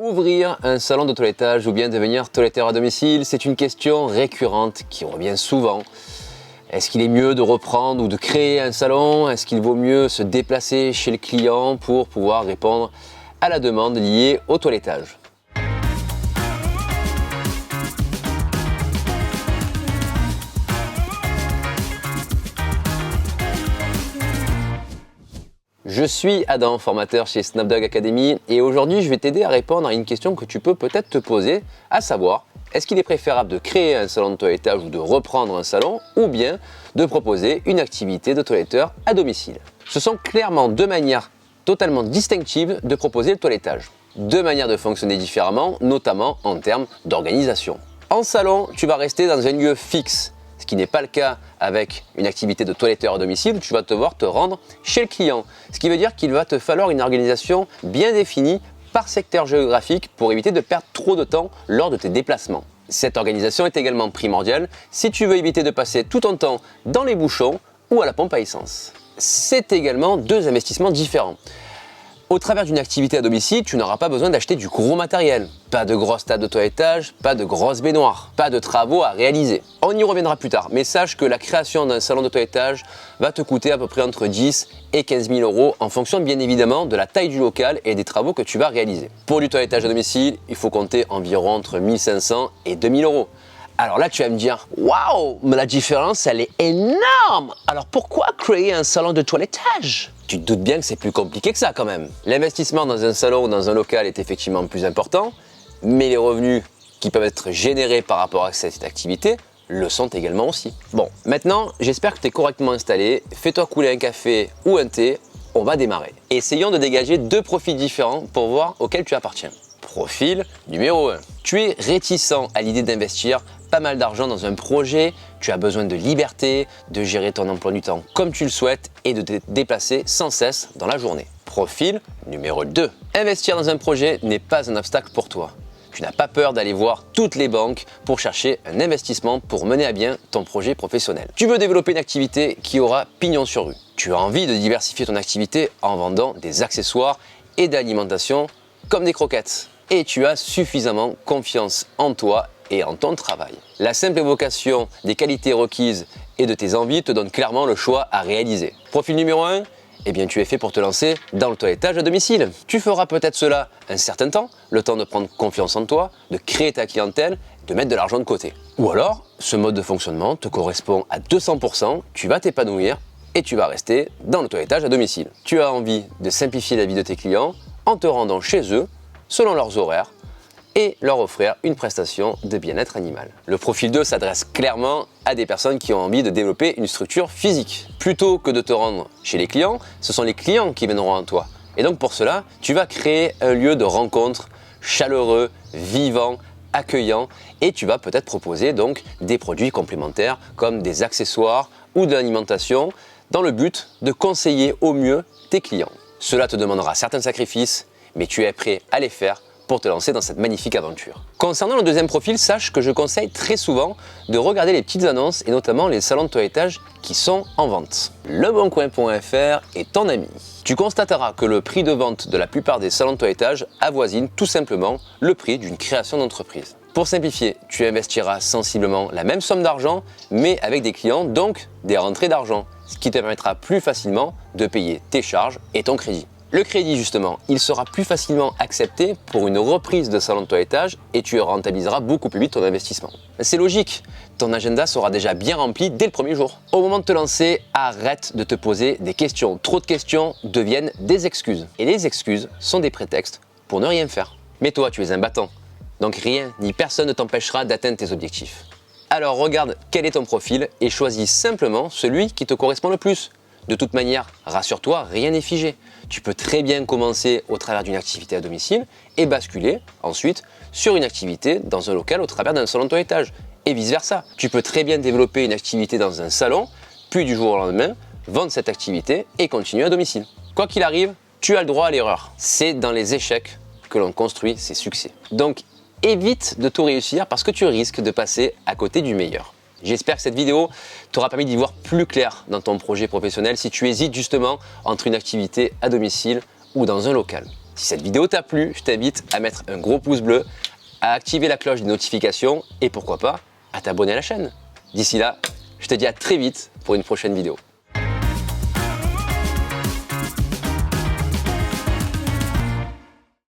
Ouvrir un salon de toilettage ou bien devenir toiletteur à domicile, c'est une question récurrente qui revient souvent. Est-ce qu'il est mieux de reprendre ou de créer un salon? Est-ce qu'il vaut mieux se déplacer chez le client pour pouvoir répondre à la demande liée au toilettage? Je suis Adam, formateur chez Snapdog Academy et aujourd'hui je vais t'aider à répondre à une question que tu peux peut-être te poser, à savoir, est-ce qu'il est préférable de créer un salon de toilettage ou de reprendre un salon ou bien de proposer une activité de toiletteur à domicile? Ce sont clairement deux manières totalement distinctives de proposer le toilettage. Deux manières de fonctionner différemment, notamment en termes d'organisation. En salon, tu vas rester dans un lieu fixe. Ce qui n'est pas le cas avec une activité de toiletteur à domicile, tu vas devoir te rendre chez le client. Ce qui veut dire qu'il va te falloir une organisation bien définie par secteur géographique pour éviter de perdre trop de temps lors de tes déplacements. Cette organisation est également primordiale si tu veux éviter de passer tout ton temps dans les bouchons ou à la pompe à essence. C'est également deux investissements différents. Au travers d'une activité à domicile, tu n'auras pas besoin d'acheter du gros matériel. Pas de grosses tables de toilettage, pas de grosses baignoires, pas de travaux à réaliser. On y reviendra plus tard, mais sache que la création d'un salon de toilettage va te coûter à peu près entre 10 et 15 000 euros en fonction bien évidemment de la taille du local et des travaux que tu vas réaliser. Pour du toilettage à domicile, il faut compter environ entre 1 500 et 2 000 euros. Alors là, tu vas me dire, waouh, mais la différence, elle est énorme. Alors pourquoi créer un salon de toilettage? Tu te doutes bien que c'est plus compliqué que ça quand même. L'investissement dans un salon ou dans un local est effectivement plus important, mais les revenus qui peuvent être générés par rapport à cette activité le sont également aussi. Bon, maintenant, j'espère que tu es correctement installé. Fais-toi couler un café ou un thé, on va démarrer. Essayons de dégager deux profils différents pour voir auxquels tu appartiens. Profil numéro 1. Tu es réticent à l'idée d'investir pas mal d'argent dans un projet, tu as besoin de liberté, de gérer ton emploi du temps comme tu le souhaites et de te déplacer sans cesse dans la journée. Profil numéro 2. Investir dans un projet n'est pas un obstacle pour toi. Tu n'as pas peur d'aller voir toutes les banques pour chercher un investissement pour mener à bien ton projet professionnel. Tu veux développer une activité qui aura pignon sur rue. Tu as envie de diversifier ton activité en vendant des accessoires et d'alimentation comme des croquettes. Et tu as suffisamment confiance en toi et en ton travail. La simple évocation des qualités requises et de tes envies te donne clairement le choix à réaliser. Profil numéro 1, eh bien tu es fait pour te lancer dans le toilettage à domicile. Tu feras peut-être cela un certain temps, le temps de prendre confiance en toi, de créer ta clientèle, de mettre de l'argent de côté. Ou alors, ce mode de fonctionnement te correspond à 200%, tu vas t'épanouir et tu vas rester dans le toilettage à domicile. Tu as envie de simplifier la vie de tes clients en te rendant chez eux, selon leurs horaires, et leur offrir une prestation de bien-être animal. Le profil 2 s'adresse clairement à des personnes qui ont envie de développer une structure physique. Plutôt que de te rendre chez les clients, ce sont les clients qui viendront à toi. Et donc pour cela, tu vas créer un lieu de rencontre chaleureux, vivant, accueillant et tu vas peut-être proposer donc des produits complémentaires comme des accessoires ou de l'alimentation dans le but de conseiller au mieux tes clients. Cela te demandera certains sacrifices, mais tu es prêt à les faire pour te lancer dans cette magnifique aventure. Concernant le deuxième profil, sache que je conseille très souvent de regarder les petites annonces et notamment les salons de toilettage qui sont en vente. Leboncoin.fr est ton ami. Tu constateras que le prix de vente de la plupart des salons de toilettage avoisine tout simplement le prix d'une création d'entreprise. Pour simplifier, tu investiras sensiblement la même somme d'argent mais avec des clients, donc des rentrées d'argent, ce qui te permettra plus facilement de payer tes charges et ton crédit. Le crédit justement, il sera plus facilement accepté pour une reprise de salon de toilettage et tu rentabiliseras beaucoup plus vite ton investissement. C'est logique, ton agenda sera déjà bien rempli dès le premier jour. Au moment de te lancer, arrête de te poser des questions. Trop de questions deviennent des excuses. Et les excuses sont des prétextes pour ne rien faire. Mais toi, tu es un battant, donc rien ni personne ne t'empêchera d'atteindre tes objectifs. Alors regarde quel est ton profil et choisis simplement celui qui te correspond le plus. De toute manière, rassure-toi, rien n'est figé. Tu peux très bien commencer au travers d'une activité à domicile et basculer ensuite sur une activité dans un local au travers d'un salon de toilettage et vice-versa. Tu peux très bien développer une activité dans un salon, puis du jour au lendemain, vendre cette activité et continuer à domicile. Quoi qu'il arrive, tu as le droit à l'erreur. C'est dans les échecs que l'on construit ses succès. Donc évite de tout réussir parce que tu risques de passer à côté du meilleur. J'espère que cette vidéo t'aura permis d'y voir plus clair dans ton projet professionnel si tu hésites justement entre une activité à domicile ou dans un local. Si cette vidéo t'a plu, je t'invite à mettre un gros pouce bleu, à activer la cloche des notifications et pourquoi pas à t'abonner à la chaîne. D'ici là, je te dis à très vite pour une prochaine vidéo.